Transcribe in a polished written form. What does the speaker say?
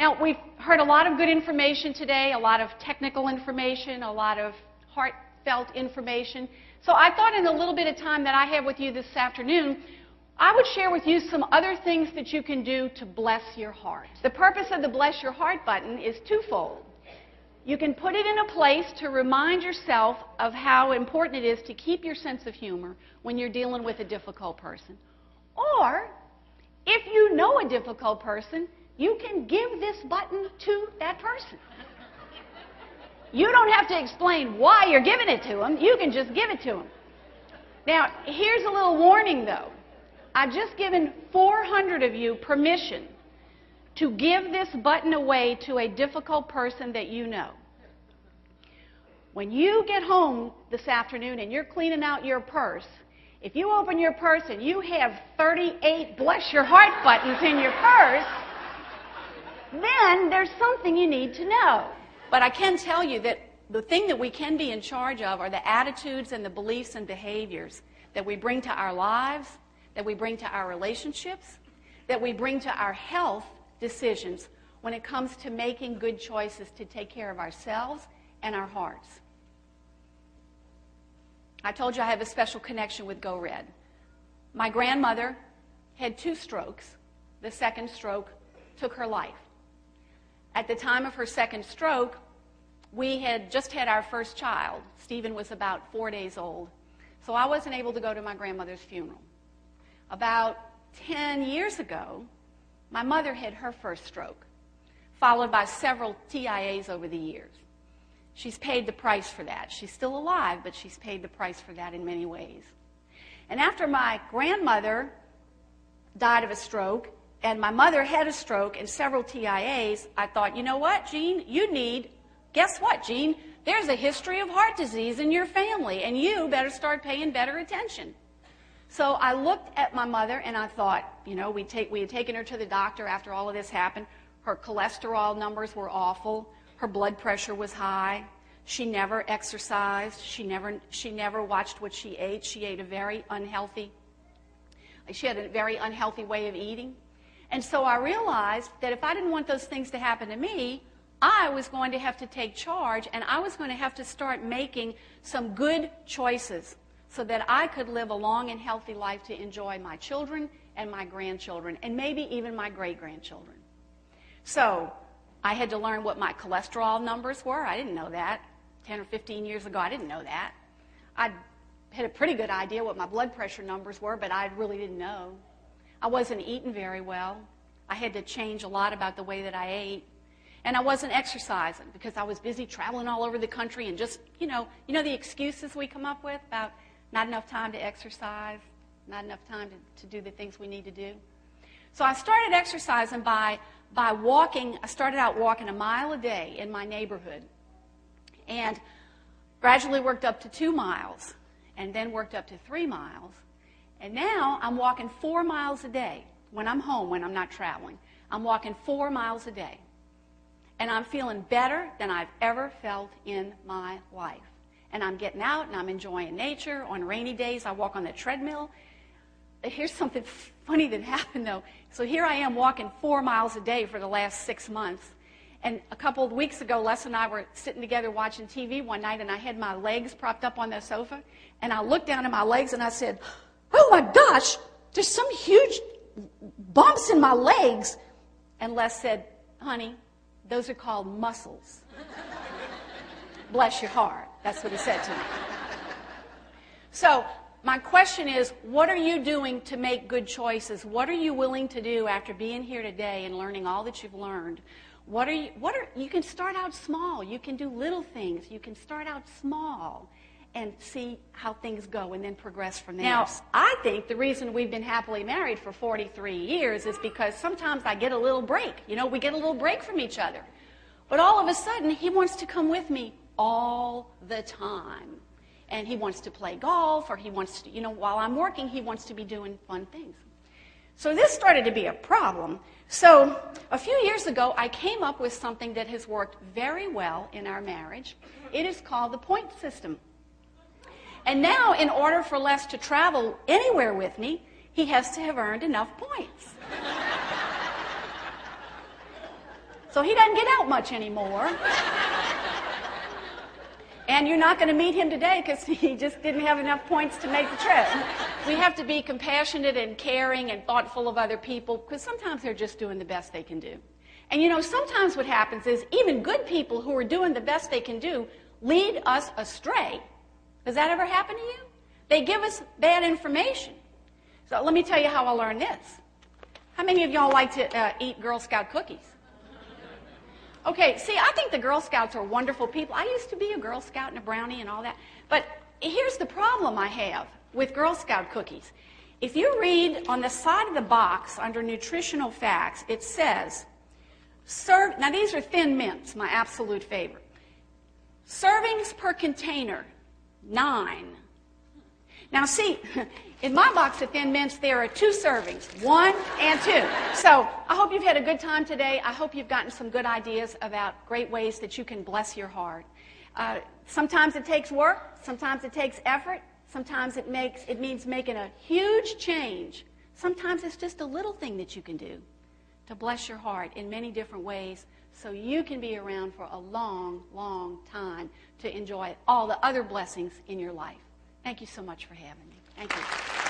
Now, we've heard a lot of good information today, a lot of technical information, a lot of heartfelt information. So I thought in the little bit of time that I have with you this afternoon, I would share with you some other things that you can do to bless your heart. The purpose of the Bless Your Heart button is twofold. You can put it in a place to remind yourself of how important it is to keep your sense of humor when you're dealing with a difficult person. Or, if you know a difficult person, you can give this button to that person. You don't have to explain why you're giving it to them. You can just give it to them. Now, here's a little warning, though. I've just given 400 of you permission to give this button away to a difficult person that you know. When you get home this afternoon and you're cleaning out your purse, if you open your purse and you have 38 Bless Your Heart buttons in your purse, then there's something you need to know. But I can tell you that the thing that we can be in charge of are the attitudes and the beliefs and behaviors that we bring to our lives, that we bring to our relationships, that we bring to our health decisions when it comes to making good choices to take care of ourselves and our hearts. I told you I have a special connection with gored. My grandmother had 2 strokes. The second stroke took her life. At the time of her second stroke, we had just had our first child. Stephen was about 4 days old. So I wasn't able to go to my grandmother's funeral. About 10 years ago, my mother had her first stroke, followed by several TIAs over the years. She's paid the price for that. She's still alive, but she's paid the price for that in many ways. And after my grandmother died of a stroke, and my mother had a stroke and several TIAs, I thought, you know what, Jean, guess what, Jean? There's a history of heart disease in your family, and you better start paying better attention. So I looked at my mother and I thought, we had taken her to the doctor after all of this happened. Her cholesterol numbers were awful. Her blood pressure was high. She never exercised. She never watched what she ate. She had a very unhealthy way of eating. And so I realized that if I didn't want those things to happen to me, I was going to have to take charge, and I was going to have to start making some good choices so that I could live a long and healthy life to enjoy my children and my grandchildren, and maybe even my great-grandchildren. So I had to learn what my cholesterol numbers were. I didn't know that. 10 or 15 years ago, I didn't know that. I had a pretty good idea what my blood pressure numbers were, but I really didn't know. I wasn't eating very well. I had to change a lot about the way that I ate. And I wasn't exercising because I was busy traveling all over the country and just, the excuses we come up with about not enough time to exercise, not enough time to do the things we need to do. So I started exercising by walking. I started out walking a mile a day in my neighborhood and gradually worked up to 2 miles and then worked up to 3 miles. And now I'm walking 4 miles a day when I'm home, when I'm not traveling. I'm walking 4 miles a day. And I'm feeling better than I've ever felt in my life. And I'm getting out and I'm enjoying nature. On rainy days, I walk on the treadmill. Here's something funny that happened, though. So here I am walking 4 miles a day for the last 6 months. And a couple of weeks ago, Les and I were sitting together watching TV one night, and I had my legs propped up on the sofa. And I looked down at my legs and I said, oh my gosh, there's some huge bumps in my legs. And Les said, honey, those are called muscles. Bless your heart. That's what he said to me. So my question is, what are you doing to make good choices? What are you willing to do after being here today and learning all that you've learned? You can start out small. You can do little things. You can start out small and see how things go and then progress from there. Now, I think the reason we've been happily married for 43 years is because sometimes I get a little break. We get a little break from each other. But all of a sudden, he wants to come with me all the time. And he wants to play golf, or he wants to, while I'm working, he wants to be doing fun things. So this started to be a problem. So a few years ago, I came up with something that has worked very well in our marriage. It is called the point system. And now, in order for Les to travel anywhere with me, he has to have earned enough points. So he doesn't get out much anymore. And you're not going to meet him today because he just didn't have enough points to make the trip. We have to be compassionate and caring and thoughtful of other people because sometimes they're just doing the best they can do. And you know, sometimes what happens is even good people who are doing the best they can do lead us astray. Does that ever happen to you? They give us bad information. So let me tell you how I learned this. How many of y'all like to eat Girl Scout cookies? Okay, see, I think the Girl Scouts are wonderful people. I used to be a Girl Scout and a brownie and all that. But here's the problem I have with Girl Scout cookies. If you read on the side of the box under nutritional facts, it says, now these are Thin Mints, my absolute favorite. Servings per container, 9. Now see, in my box of Thin Mints, there are 2 servings, 1 and 2. So I hope you've had a good time today. I hope you've gotten some good ideas about great ways that you can bless your heart. Sometimes it takes work. Sometimes it takes effort. Sometimes it means making a huge change. Sometimes it's just a little thing that you can do to bless your heart in many different ways so you can be around for a long, long time to enjoy all the other blessings in your life. Thank you so much for having me. Thank you.